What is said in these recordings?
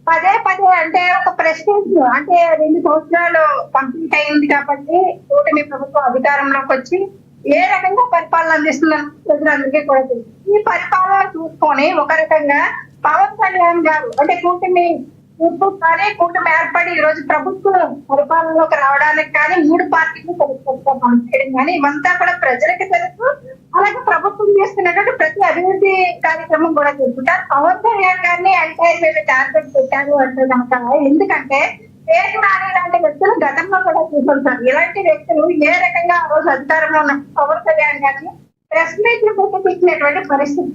పదే పదే అంటే ఒక ప్రెస్టేజ్ అంటే 2 సంవత్సరాలు కంప్లీట్ అయింది కాబట్టి కూటమి ప్రభుత్వం అధికారంలోకి వచ్చి ఏ రకంగా పరిపాలన అందిస్తుందని ప్రజలందరికీ కూడా తెలుసు. ఈ పరిపాలన చూసుకొని ఒక రకంగా పవన్ కళ్యాణ్ గారు అంటే కూటమి ఏర్పడి ఈ రోజు ప్రభుత్వం పరిపాలనలోకి రావడానికి కానీ 3 పార్టీలు పనిచేయడం కానీ ఇవంతా కూడా ప్రజలకి తెలుసు. అలాగే ప్రభుత్వం చేస్తున్నటువంటి ప్రతి అభివృద్ధి కార్యక్రమం కూడా తెలుసుకుంటారు. పవన్ కళ్యాణ్ గారిని ఎంటైర్ వీళ్ళు టార్గెట్ పెట్టారు అంటే కనుక ఎందుకంటే పేరు నాని లాంటి వ్యక్తులు గతంలో కూడా చూసుకుంటారు. ఇలాంటి వ్యక్తులు ఏ రకంగా ఆ రోజు అధికారంలో ఉన్న పవన్ కళ్యాణ్ గారిని ప్రెస్ మీట్ ఇచ్చినటువంటి పరిస్థితి.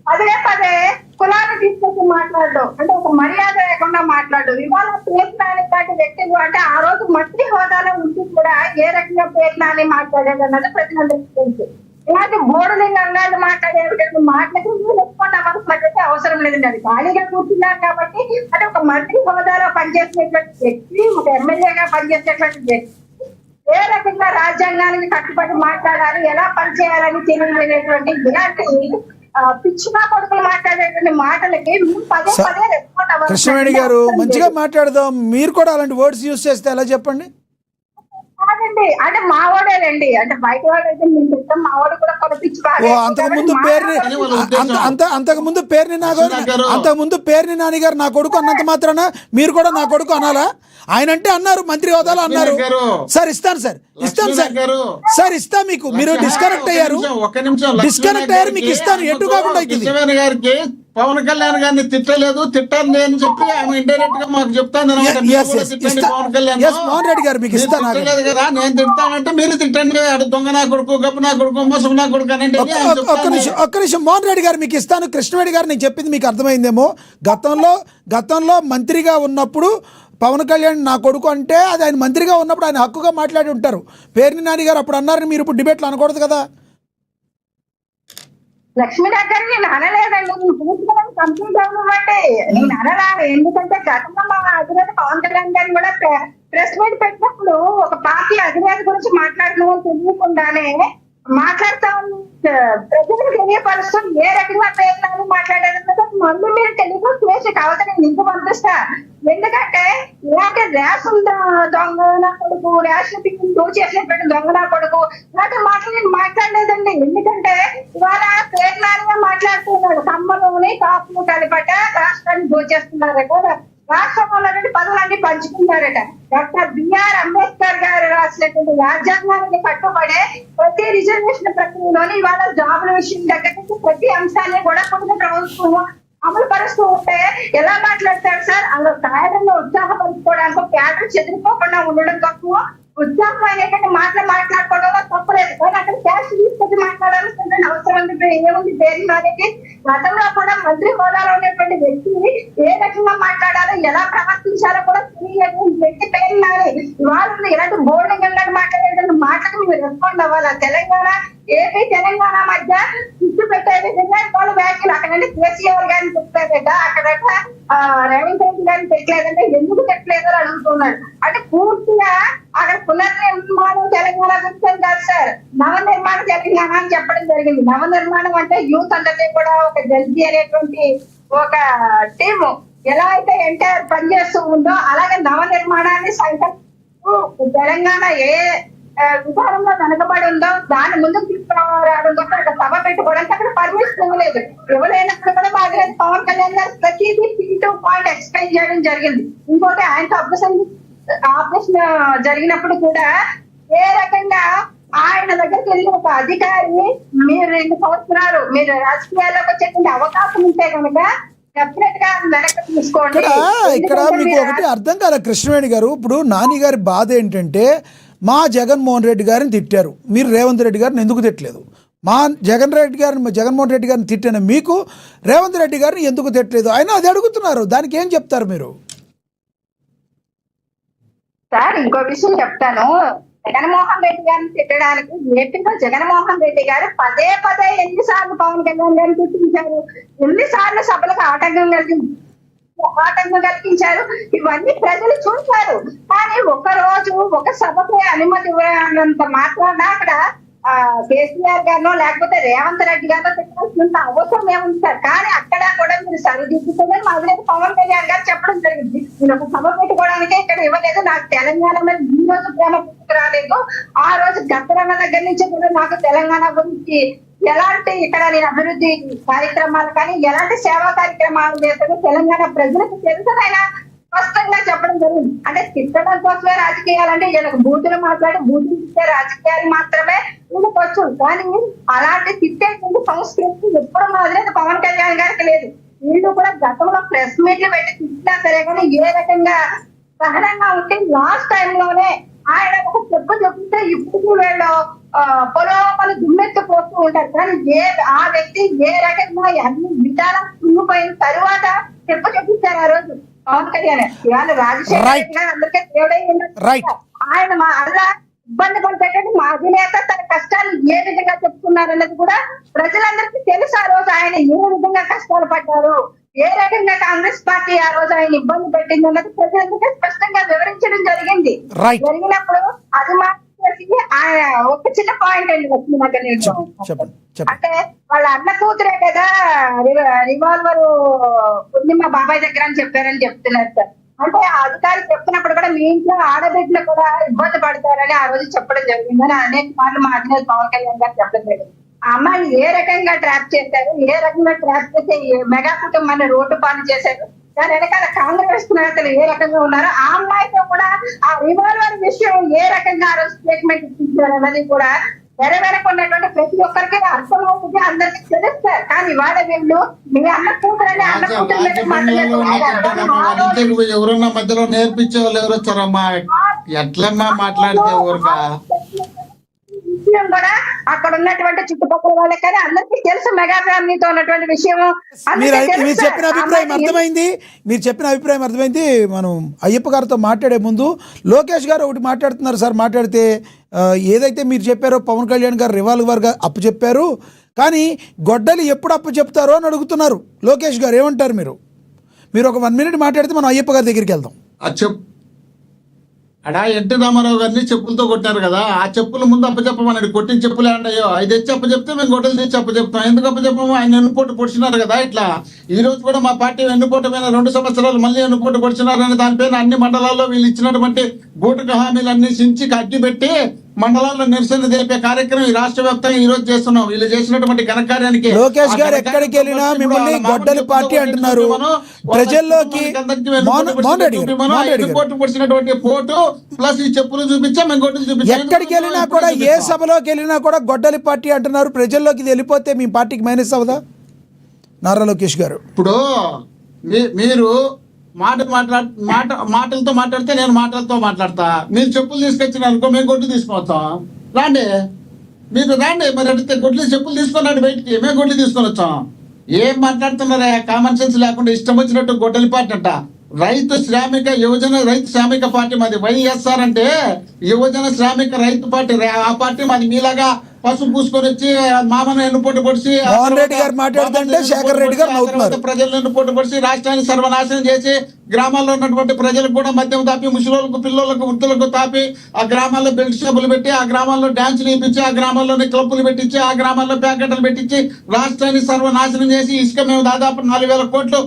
పదే పదే కులాన్ని తీసుకొచ్చి మాట్లాడడం అంటే ఒక మర్యాద లేకుండా మాట్లాడడం. ఇవాళ పేరు నాని లాంటి వ్యక్తులు అంటే ఆ రోజు మంత్రి హోదాలో ఉంటూ కూడా ఏ రకంగా పేరు నాని మాట్లాడేది అన్నది ప్రజలందరికీ తెలుసు. ఇలాంటి బోర్డులింగాలు మాట్లాడేటువంటి మాటలకు రెస్పాండ్ అవ్వాల్సినటువంటి అవసరం లేదండి. అది ఖాళీగా కూర్చున్నారు కాబట్టి అంటే ఒక మంత్రి హోదాలో పనిచేసినటువంటి వ్యక్తి, ఒక ఎమ్మెల్యేగా పనిచేసేటువంటి వ్యక్తి ఏ రకంగా రాజ్యాంగానికి కట్టుబడి మాట్లాడాలి, ఎలా పనిచేయాలని తెలియలేనటువంటి ఇలాంటి పిచ్చిగా కొడుకులు మాట్లాడేటువంటి మాటలకి పదే పదే రెస్పాండ్ అవ్వాలి. కృష్ణవేణి గారు మంచిగా మాట్లాడదాం, మీరు కూడా అలాంటి వర్డ్స్ యూజ్ చేస్తే ఎలా చెప్పండి? కాదండి అంటే మావాడేనండి అంటే బయట వాడు అయితే మేము చెప్తాం మావాడు కూడా అంతకుముందు పేర్ని నాని గారు నా కొడుకు అన్నంత మాత్రాన మీరు కూడా నా కొడుకు అనాలా? ఆయన అంటే అన్నారు, మంత్రి హోదాలో అన్నారు. సార్ ఇస్తాను సార్ ఇస్తా మీకు. మీరు డిస్కనెక్ట్ అయ్యారు మీకు ఇస్తాను. ఎటు కాకుండా గారికి పవన్ కళ్యాణ్ గారిని తిట్టలేదు, తిట్టాలి అని చెప్పి ఆమె ఇండైరెక్ట్ గా మాకు చెప్తాను. పవన్ కళ్యాణ్ మోహన్ రెడ్డి గారు మీకు ఇస్తాను కదా, నేను తిడతానంటే మీరు తిట్టండి. దొంగ నా కొడుకు, గప్పు నా కొడుకు, మోసం నా కొడుకు అని. ఒక్క నిమిషం మోహన్ రెడ్డి గారు మీకు ఇస్తాను. కృష్ణవేణి గారు నేను చెప్పింది మీకు అర్థమైందేమో. గతంలో మంత్రిగా ఉన్నప్పుడు పవన్ కళ్యాణ్ నా కొడుకు అంటే అది ఆయన మంత్రిగా ఉన్నప్పుడు ఆయన హక్కుగా మాట్లాడి ఉంటారు. పేర్ని నాని గారు అప్పుడు అన్నారని మీరు ఇప్పుడు డిబేట్లు అనకూడదు కదా. లక్ష్మీ దగ్గర నేను అనలేదండి, కంప్లీట్ అవ్వమండి. నేను అనరాను ఎందుకంటే గతంలో మా అధినేత పవన్ కళ్యాణ్ గారిని కూడా ప్రెస్ మీట్ పెట్టినప్పుడు ఒక పార్టీ అధినేత గురించి మాట్లాడడం తెలియకుండానే మాట్లాడుతా ప్రజలకు తెలియపరుస్తూ ఏ రకంగా పేర్లు మాట్లాడారన్నది మళ్ళీ మీరు తెలుగు చేసి కావద్దు నేను ఇంక పంపిస్తా. ఎందుకంటే ఇలాంటి రేషన్ దొంగ నా కొడుకు, రేషన్ పిక్కిని దోచేసినటువంటి దొంగ నా కొడుకు ఇలాంటి మాటలు నేను మాట్లాడలేదండి. ఎందుకంటే ఇవాళ పేర్లాగా మాట్లాడుతున్నాడు. కమ్మలోని కాపులు కలిపట రాష్ట్రాన్ని దోచేస్తున్నారట, రాష్ట్రంలో పదవులన్నీ పంచుకున్నారట. డాక్టర్ బిఆర్ అంబేద్కర్ గారు రాసినటువంటి రాజ్యాంగానికి కట్టుబడే ప్రతి రిజర్వేషన్ ప్రక్రియలోని ఇవాళ జాబుల విషయం దగ్గర నుంచి ప్రతి అంశాన్ని కూడా కొన్ని ప్రభుత్వం అమలు పరుస్తూ ఉంటే ఎలా మాట్లాడతారు సార్? అందులో కాయడంలో ఉత్సాహపరుచుకోవడానికి క్యాడర్ చెదిరిపోకుండా ఉండడం తక్కువ, ఉత్సాహం అనేటువంటి మాట్లాడుకోవడంలో తప్పలేదు. కానీ అక్కడ క్యాష్ తీసుకొచ్చి మాట్లాడాల్సిన అవసరం ఏముంది? పేరు నానికి గతంలో కూడా మంత్రి హోదాలో ఉన్నటువంటి వ్యక్తి ఏ రకంగా మాట్లాడాలో, ఎలా ప్రవర్తించాలో కూడా తెలియదు వ్యక్తి పేరు నాని. ఇవాళ ఇలాంటి బోర్డింగ్ మాట్లాడేటువంటి మాటలకు మీరు రెస్పాండ్ అవ్వాలి. ఏపీ తెలంగాణ మధ్య చిచ్చు పెట్టే విధంగా వాళ్ళు వ్యాఖ్యలు అక్కడ కేసీఆర్ గారిని పెట్టలేదట, అక్కడ రేవంత్ రెడ్డి గారిని పెట్టలేదంటే ఎందుకు పెట్టలేదో అడుగుతున్నాడు. అంటే పూర్తిగా అక్కడ పునర్నిర్మాణం తెలంగాణ గురించి కాదు సార్, నవనిర్మాణ తెలంగాణ అని చెప్పడం జరిగింది. నవనిర్మాణం అంటే యూత్ అందరినీ కూడా ఒక జల్జీ అనేటువంటి ఒక టీము ఎలా అయితే ఎంటైర్ పనిచేస్తూ ఉందో అలాగే నవనిర్మాణాన్ని సంకల్పం తెలంగాణ ఏ విధానంలో వెనకబడి ఉందో దాని ముందుకు తీసుకురావడం కోసం అక్కడ సభ పెట్టుకోవడానికి అక్కడ పర్మిషన్ ఇవ్వలేదు. ఇవ్వలేనప్పుడు కూడా బాగా పవన్ కళ్యాణ్ గారు ప్రతిదీ పాయింట్ ఎక్స్ప్లెయిన్ చేయడం జరిగింది. ఇంకోటి ఆయనతో ఆపరేషన్ జరిగినప్పుడు కూడా ఏ రకంగా ఆయన దగ్గరికి వెళ్ళి ఒక అధికారి మీరు 2 సంవత్సరాలు మీరు రాజకీయాల్లోకి వచ్చేటువంటి అవకాశం ఉంటే కనుక ఇక్కడ మీకు ఒకటి అర్థం కాదా కృష్ణవేణి గారు? ఇప్పుడు నాని గారి బాధ ఏంటంటే మా జగన్మోహన్ రెడ్డి గారిని తిట్టారు, మీరు రేవంత్ రెడ్డి గారిని ఎందుకు తిట్టలేదు? మా జగన్మోహన్ రెడ్డి గారిని తిట్టిన మీకు రేవంత్ రెడ్డి గారిని ఎందుకు తిట్టలేదు? ఆయన అది అడుగుతున్నారు, దానికి ఏం చెప్తారు మీరు? సార్ ఇంకో విషయం చెప్తాను. జగన్మోహన్ రెడ్డి గారిని తిట్టడానికి ఏపీలో జగన్మోహన్ రెడ్డి గారు పదే ఎన్నిసార్లు పవన్ కళ్యాణ్ గారిని తిట్టించారు, ఎన్నిసార్లు సభలకు ఆటంకం కలిగించారు, ఇవన్నీ ప్రజలు చూశారు. కానీ ఒక రోజు ఒక సభకి అనుమతి ఇవ్వనంత మాత్రాన అక్కడ కేసీఆర్ గారినో లేకపోతే రేవంత్ రెడ్డి గారినో తిట్టాల్సినంత అవసరం ఏముంది సార్. కానీ అక్కడ కూడా మీరు సరిదిద్దుతుందని మా అధినేత పవన్ కళ్యాణ్ గారు చెప్పడం జరిగింది. నేను ఒక సభ పెట్టుకోవడానికి ఇక్కడ ఇవ్వలేదు, నాకు తెలంగాణ మీద ఈ రోజు ప్రేమ రాలేదు, ఆ రోజు గద్దరన్న దగ్గర నుంచి కూడా నాకు తెలంగాణ గురించి ఎలాంటి ఇక్కడ నేను అభివృద్ధి కార్యక్రమాలు కానీ ఎలాంటి సేవా కార్యక్రమాలు చేస్తానో తెలంగాణ ప్రజలకు తెలుసునైనా స్పష్టంగా చెప్పడం జరిగింది. అంటే తిట్టడం కోసమే రాజకీయాలంటే వీళ్ళకి బూతులు మాట్లాడి బూతులు తిట్టే రాజకీయాలు మాత్రమే వీళ్ళకొచ్చు. కానీ అలాంటి తిట్టేటువంటి సంస్కృతి ఎప్పుడు మాదిలేదు పవన్ కళ్యాణ్ గారికి లేదు. వీళ్ళు కూడా గతంలో ప్రెస్ మీట్లు పెట్టి తిట్టినా సరే కానీ ఏ రకంగా సహనంగా ఉంటే లాస్ట్ టైంలోనే ఆయన ఒక చెప్తే ఇప్పుడు వీళ్ళు పొలం దుమ్మెత్తిపోతూ ఉంటారు. కానీ ఆ వ్యక్తి ఏ రకంగా అన్ని విధాలు కుంగిపోయిన తరువాత చెప్పించారు ఆ రోజు పవన్ కళ్యాణ్. ఇవాళ రాజశేఖర్ గారు అందరికీ దేవుడై ఉన్నారు. ఆయన అలా ఇబ్బంది పడిపోయేటట్టు మా అధినేత తన కష్టాలు ఏ విధంగా చెప్తున్నారన్నది కూడా ప్రజలందరికీ తెలుసు. ఆ రోజు ఆయన ఏ విధంగా కష్టాలు పడ్డారు, ఏ రకంగా కాంగ్రెస్ పార్టీ ఆ రోజు ఆయన ఇబ్బంది పెట్టింది అన్నది ప్రజలందరికీ స్పష్టంగా వివరించడం జరిగింది. జరిగినప్పుడు అది మాత్రం ఆయన ఒక చిన్న పాయింట్ అండి అంటే వాళ్ళ అన్న కూతురే కదా రివాల్వర్ ఉంది మా బాబాయ్ దగ్గర అని చెప్పారని చెప్తున్నారు సార్. అంటే ఆ అధికారి చెప్తున్నప్పుడు కూడా మీ ఇంట్లో ఆడబిడ్డలు కూడా ఇబ్బంది పడతారని ఆ రోజు చెప్పడం జరిగిందని అనేక మార్లు మా అధినేత పవన్ కళ్యాణ్ గారు చెప్పడం జరిగింది. ఆ అమ్మాయిని ఏ రకంగా ట్రాప్ చేశారు, ఏ రకంగా ట్రాప్ చేసి మెగా కుటుంబాన్ని రోడ్డు పాలు చేశారు, దాని వెనకాల కాంగ్రెస్ నాయకులు ఏ రకంగా ఉన్నారో ఆ అమ్మాయితో కూడా ఆ రివాల్వర్ విషయం ఏ రకంగా ఆ రోజు స్టేట్మెంట్ ఇచ్చారు అన్నది కూడా నెరవేరకున్నటువంటి ప్రతి ఒక్కరికి అర్థమవుతుంది, అందరికీ తెలుస్తారు. కానీ వాళ్ళ వీళ్ళు మీ అన్న కూతురని అన్న కూతురు ఎవరన్నా మధ్యలో నేర్పించే వాళ్ళు ఎవరు వచ్చారమ్మా? ఎట్లమ్మా మాట్లాడితే ఊరుగా విషయం కూడా అక్కడ ఉన్నటువంటి చుట్టుపక్కల వాళ్ళకి కానీ అందరికీ తెలుసు మెగా ఫ్యామిలీతో ఉన్నటువంటి విషయం. మీరు చెప్పిన అభిప్రాయం అర్థమైంది, మీరు చెప్పిన అభిప్రాయం అర్థమైంది. మనం అయ్యప్ప గారితో మాట్లాడే ముందు లోకేష్ గారు ఒకటి మాట్లాడుతున్నారు సార్. మాట్లాడితే ఏదైతే మీరు చెప్పారో పవన్ కళ్యాణ్ గారు రివాల్వర్గా అప్పు చెప్పారు, కానీ గొడ్డలి ఎప్పుడు అప్పు చెప్తారో అని అడుగుతున్నారు. లోకేష్ గారు ఏమంటారు? మీరు ఒక 1 minute మాట్లాడితే మనం అయ్యప్ప గారి దగ్గరికి వెళ్దాం. అడా ఎన్టీ రామారావు గారిని చెప్పులతో కొట్టారు కదా, ఆ చెప్పుల ముందు అప్పచెప్పమన్నాడు. కొట్టిన చెప్పులే అంటాయో 5 తెచ్చి అప్పచెప్తే మేము గొడ్డలు తెచ్చి అప్పచెప్తాం. ఎందుకు అప్పచెప్పము? ఆయన ఎన్నుపోటు పొడిచినారు కదా. ఇట్లా ఈ రోజు కూడా మా పార్టీ ఎన్నుపోటు పైన 2 సంవత్సరాలు మళ్ళీ ఎన్నుపోటు పొడిచినారని దానిపైన అన్ని మండలాల్లో వీళ్ళు ఇచ్చినటువంటి బూటక హామీలన్నీ చించి కట్టి పెట్టి మండలాల్లో నిరసన తెలిపే కార్యక్రమం ఈ రాష్ట్ర వ్యాప్తంగా ఈ రోజు చేస్తున్నాం. వీళ్ళు చేసినటువంటి ఘనకార్యానికి లోకేష్ గారు ఎక్కడికి వెళ్ళినా మిమ్మల్ని గొడ్డలి పార్టీ అంటున్నారు. ప్రజల్లోకి పొడిచినటువంటి ఫోటో ప్లస్ ఈ చెప్పులు చూపించా మేము గొడ్డలు చూపించాం. ఎక్కడికి వెళ్ళినా కూడా ఏ సభలోకి వెళ్ళినా కూడా గొడ్డలి పార్టీ అంటున్నారు. ప్రజల్లోకి వెళ్ళిపోతే మీ పార్టీకి మైనస్ అవదా నారా లోకేష్ గారు? ఇప్పుడు మీరు మాటలతో మాట్లాడితే నేను మాటలతో మాట్లాడతా. మీరు చెప్పులు తీసుకొచ్చిన అనుకో మేము గొడ్డు తీసుకొస్తాం. రాండి, మీరు రాండి. మరి అడిగితే గొడ్లు చెప్పులు తీసుకున్నాడు బయటికి, మేము గొడ్లు తీసుకొని వచ్చాం. ఏం మాట్లాడుతున్నారా? కామన్ సెన్స్ లేకుండా ఇష్టం వచ్చినట్టు గొడ్డలి పార్టీ అంట. రైతు శ్రామిక యువజన రైతు శ్రామిక పార్టీ మాది. వైఎస్ఆర్ అంటే యువజన శ్రామిక రైతు పార్టీ. ఆ పార్టీ మాది మీలాగా పసుపు పూసుకొని వచ్చి మామను ఎన్నుపోటు పొడిచి ప్రజలను ఎన్నుపోటు పొడిచి రాష్ట్రాన్ని సర్వనాశనం చేసి గ్రామాల్లో ఉన్నటువంటి ప్రజలకు కూడా మద్యం తాపి ముసలోళ్ళకు పిల్లలకు వృద్ధులకు తాపి ఆ గ్రామాల్లో బెల్ట్ షాపులు పెట్టి ఆ గ్రామాల్లో డాన్సులు ఇప్పించి ఆ గ్రామాల్లోనే క్లబ్బులు పెట్టించి ఆ గ్రామాల్లో ప్యాకెట్లు పెట్టించి రాష్ట్రాన్ని సర్వనాశనం చేసి ఇసుక మేము దాదాపు 4,000 కోట్లు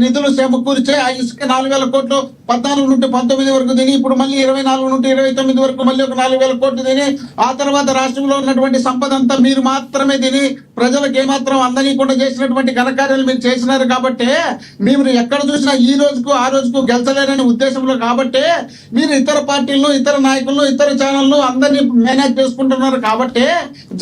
నిధులు సమకూర్చే ఆ ఇసుక 4,000 కోట్లు 14 నుండి 19 వరకు తిని ఇప్పుడు మళ్ళీ 24 నుండి 29 వరకు మళ్ళీ ఒక 4,000 కోట్లు తిని ఆ తర్వాత రాష్ట్రంలో ఉన్నటువంటి సంపద అంతా మీరు మాత్రమే తిని ప్రజలకు ఏమాత్రం అందనీయకుండా చేసినటువంటి ఘనకార్యాలు మీరు చేసినారు. కాబట్టి మీరు ఎక్కడ చూసినా ఈ రోజుకు ఆ రోజుకు గెలిచలేరనే ఉద్దేశంలో కాబట్టి మీరు ఇతర పార్టీలను ఇతర నాయకులను ఇతర ఛానళ్ళు అందరినీ మేనేజ్ చేసుకుంటున్నారు. కాబట్టి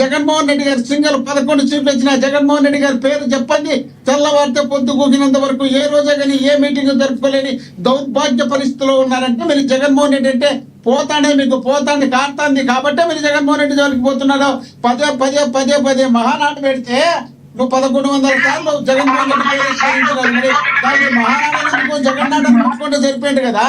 జగన్మోహన్ రెడ్డి గారి సింగల్ 11 సీట్లు వచ్చిన జగన్మోహన్ రెడ్డి గారి పేరు చెప్పండి. తెల్లవారితే పొద్దు కూకినంత వరకు ఏ రోజే కానీ ఏ మీటింగ్ జరుపుకోలేని దౌర్భాగ్య పరిస్థితిలో ఉన్నారంటే మీరు జగన్మోహన్ రెడ్డి అంటే పోతానే మీకు పోతాండి కాడుతాంది. కాబట్టి మీరు జగన్మోహన్ రెడ్డి జోలికి పోతున్నాడు. పదే మహానాడు పెడితే నువ్వు 1100 సార్లు జగన్మోహన్ రెడ్డి పేరు స్మరించినారు. మరి దానికి మహానాడు జగన్నాథం చేసుకుంటే సరిపోయింది కదా.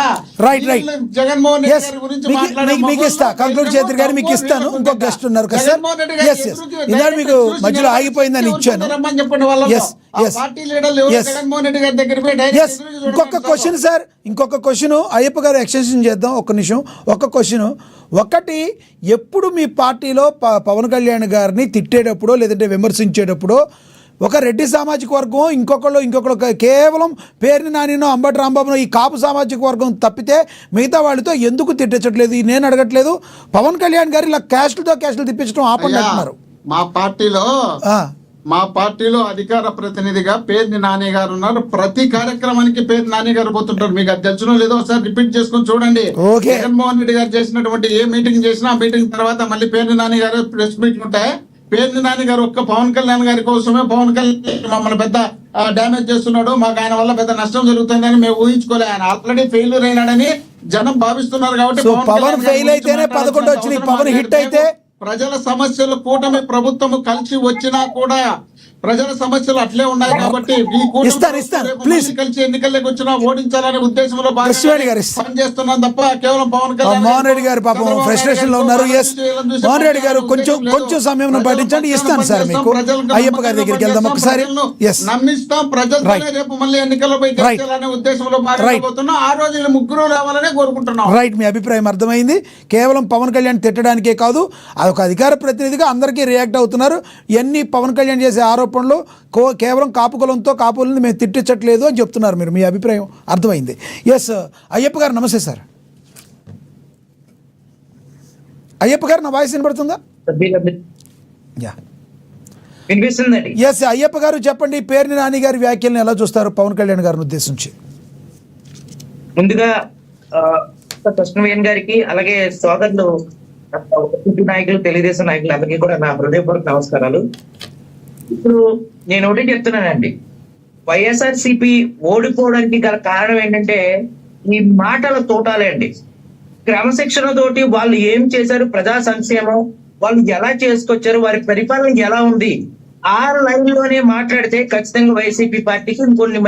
రైట్ రైట్ వీళ్ళు జగన్మోహన్ రెడ్డి ఎస్ గారి గురించి మాట్లాడే మీకు ఇస్తా కంక్లూడ్ చేద్దరు గారు మీకు ఇస్తాను. ఇంకొక గెస్ట్ ఉన్నారు కదా సార్. జగన్మోహన్ రెడ్డి గారి ఎస్ ఎస్ ఎదురుకి ఇందాక మీకు చూసి మధ్యలో ఆగిపోయిందని ఇచ్చాను. రమ్మని చెప్పండి వాళ్ళలో. Yes, ఆ yes. పార్టీ లీడర్లు ఎవరు Yes. జగన్మోహన్ రెడ్డి గారి దగ్గర పోయి డైరెక్ట్ ఎస్ ఎదురు ఇంకొక చూడమని క్వశ్చన్ సార్, ఇంకొక క్వశ్చన్ అయ్యప్ప గారు ఎక్స్టెన్షన్ చేద్దాం ఒక్క నిమిషం. ఒక్క క్వశ్చన్ ఒకటి, ఎప్పుడు మీ పార్టీలో పవన్ కళ్యాణ్ గారిని తిట్టేటప్పుడు లేదంటే విమర్శించేటప్పుడు ఒక రెడ్డి సామాజిక వర్గం ఇంకొకళ్ళు కేవలం పేరుని నానినో అంబటి రాంబాబునో ఈ కాపు సామాజిక వర్గం తప్పితే మిగతా వాళ్ళతో ఎందుకు తిట్టించట్లేదు? నేను అడగట్లేదు. పవన్ కళ్యాణ్ గారు ఇలా క్యాస్టులతో క్యాస్టులు తిప్పించడం ఆపండి అయ్యా, అంటున్నారు. మా పార్టీలో అధికార ప్రతినిధిగా పేర్ని నాని గారు ఉన్నారు. ప్రతి కార్యక్రమానికి పేర్ని నాని గారు పోతుంటారు. మీకు అది తెలుసునో లేదో ఒకసారి రిపీట్ చేసుకొని చూడండి. Okay. జగన్మోహన్ రెడ్డి గారు చేసినటువంటి ఏ మీటింగ్ చేసినా ఆ మీటింగ్ తర్వాత మళ్ళీ పేర్ని నాని గారు ప్రెస్ మీట్ ఉంటాయి. పేర్ని నాని గారు ఒక్క పవన్ కళ్యాణ్ గారి కోసమే పవన్ కళ్యాణ్ మమ్మల్ని పెద్ద డ్యామేజ్ చేస్తున్నాడు, మాకు ఆయన వల్ల పెద్ద నష్టం జరుగుతుందని మేము ఊహించుకోలే. ఆయన ఆల్రెడీ ఫెయిల్యూర్ అయినాడని జనం భావిస్తున్నారు. కాబట్టి సో పవన్ ఫెయిల్ అయితేనే 11 వచ్చినాయి, పవన్ హిట్ అయితే ప్రజల సమస్యలు కూటమి ప్రభుత్వం కలిసి వచ్చినా కూడా ప్రజల సమస్యలు అట్లే ఉన్నాయి. కాబట్టి ఈ కూటమి ఇస్తాను, రేపు ప్లీజ్. మళ్ళీ కలిసి ఎన్నికల్లోకి వచ్చినా ఓడించాలనే ఉద్దేశంలో కృష్ణవేణి గారు ఇస్తాను. పనిచేస్తున్నాం తప్ప కేవలం పవన్ మోహన్ రెడ్డి గారు పాపం ఫ్రస్ట్రేషన్ లో ఉన్నారు. ఎస్ మోహన్ రెడ్డి గారు కొంచెం సమయం పాటించండి, ఇస్తాను సార్ మీకు. అయ్యప్ప గారి దగ్గరికి వెళ్దాం ఒకసారి. ఎస్ నమ్మిస్తాం ప్రజలతోనే రేపు మళ్ళీ ఎన్నికల్లో పోయి గెలిచాలనే ఉద్దేశంలో భాగమైపోతున్నాం. ఆ రోజు వీళ్ళు ముగ్గురు రావాలనే కోరుకుంటున్నాం. రైట్, మీ అభిప్రాయం అర్థమైంది. కేవలం పవన్ కళ్యాణ్ తిట్టడానికే కాదు, అదొక అధికార ప్రతినిధిగా అందరికీ రియాక్ట్ అవుతున్నారు. ఎన్ని పవన్ కళ్యాణ్ చేసే ఆరోపణలు కేవలం కాపు కులంతో కాపులని మేము తిట్టించట్లేదు అని చెప్తున్నారు మీరు. మీ అభిప్రాయం అర్థమైంది. ఎస్ అయ్యప్ప గారు నమస్తే సార్. అయ్యప్ప గారు నా వాయిస్ వినబడుతుందా? యా వినిపిస్తుందండి. ఎస్ అయ్యప్ప గారు చెప్పండి, పేర్ని నాని గారి వ్యాఖ్యలను ఎలా చూస్తారు పవన్ కళ్యాణ్ గారిని ఉద్దేశించి? ముందుగా కృష్ణవేణి గారికి అలాగే సోదరులు నాయకులు తెలుగుదేశం నాయకులు అందరికీ కూడా నా హృదయపూర్వక నమస్కారాలు. ఇప్పుడు నేను ఒకటి చెప్తున్నానండి, వైఎస్ఆర్సీపీ ఓడిపోవడానికి గల కారణం ఏంటంటే ఈ మాటల తోటాలే అండి. క్రమశిక్షణ తోటి వాళ్ళు ఏం చేశారు, ప్రజా సంక్షేమం వాళ్ళు ఎలా చేసుకొచ్చారు, వారి పరిపాలన ఎలా ఉంది, ఆ లైన్ లోనే మాట్లాడితే ఖచ్చితంగా వైసీపీ పార్టీకి ఇంకొన్ని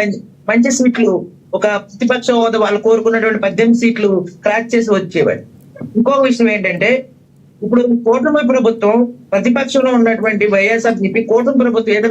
మంచి సీట్లు, ఒక ప్రతిపక్ష హోదా వాళ్ళు కోరుకున్నటువంటి 18 సీట్లు క్రాక్ చేసి వచ్చేవాడు. ఇంకొక విషయం ఏంటంటే, ఇప్పుడు కూటమి ప్రభుత్వం ప్రతిపక్షంలో ఉన్నటువంటి వైఎస్ఆర్సీపీ కూటమి ప్రభుత్వం ఏదైనా